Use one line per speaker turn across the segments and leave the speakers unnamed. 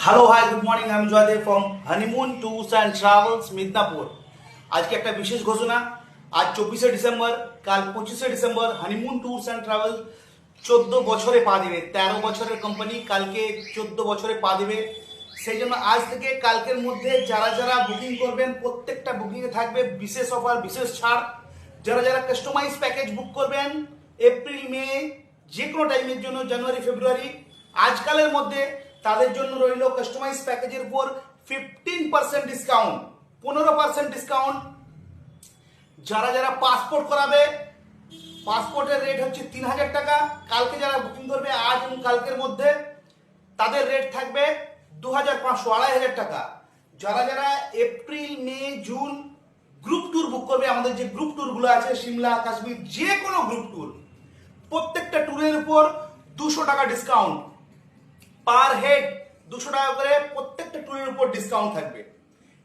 Hello hi good morning, আমি Joydev from honeymoon tours and travels Midnapore. আজকে একটা বিশেষ ঘোষণা। আজ 24শে ডিসেম্বর, কাল 25শে December honeymoon tours and travels 14 বছরে পা দেবে। 13 বছরের কোম্পানি, কালকে 14 বছরে পা দেবে। সেই জন্য আজ থেকে কালকের মধ্যে যারা যারা বুকিং করবেন, প্রত্যেকটা বুকিংয়ে থাকবে বিশেষ অফার, বিশেষ ছাড়। যারা যারা কাস্টমাইজ প্যাকেজ বুক করবেন এপ্রিল মে যে কোনো টাইমের জন্য, জানুয়ারি ফেব্রুয়ারি, আজকালের মধ্যে তাদের জন্য রইল কাস্টমাইজ প্যাকেজের উপর 15% ডিসকাউন্ট, 15% ডিসকাউন্ট। যারা যারা পাসপোর্ট করাবে, পাসপোর্টের রেট হচ্ছে 3000 টাকা। কালকে যারা বুকিং করবে আজ এবং কালকের মধ্যে, তাদের রেট থাকবে 2500, 2500 টাকা। যারা যারা April May June group tour book করবে, আমাদের যে গ্রুপ ট্যুরগুলো আছে সিমলা কাশ্মীর যে কোনো গ্রুপ ট্যুর, প্রত্যেকটা ট্যুরের উপর 200 টাকা ডিসকাউন্ট, পার হেড 200 টাকা করে প্রত্যেকটা ট্যুরের উপর ডিসকাউন্ট থাকবে।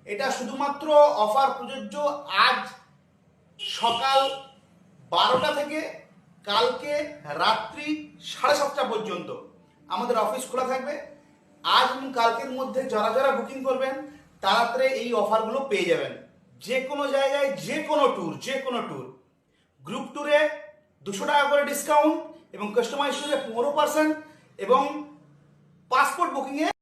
এটা শুধুমাত্র অফার প্রযোজ্য আজ সকাল 12টা থেকে কালকে রাত্রি 7:30 পর্যন্ত আমাদের অফিস খোলা থাকবে। আজ এবং কালকের মধ্যে যারা যারা বুকিং করবেন তাড়াতাড়ি এই অফারগুলো পেয়ে যাবেন। যে কোনো জায়গায় যে কোনো ট্যুর, গ্রুপ ট্যুরে 200 টাকা করে ডিসকাউন্ট এবং কাস্টমাইজ ট্যুরে 15%, এবং পাসপোর্ট বুকিংয়ে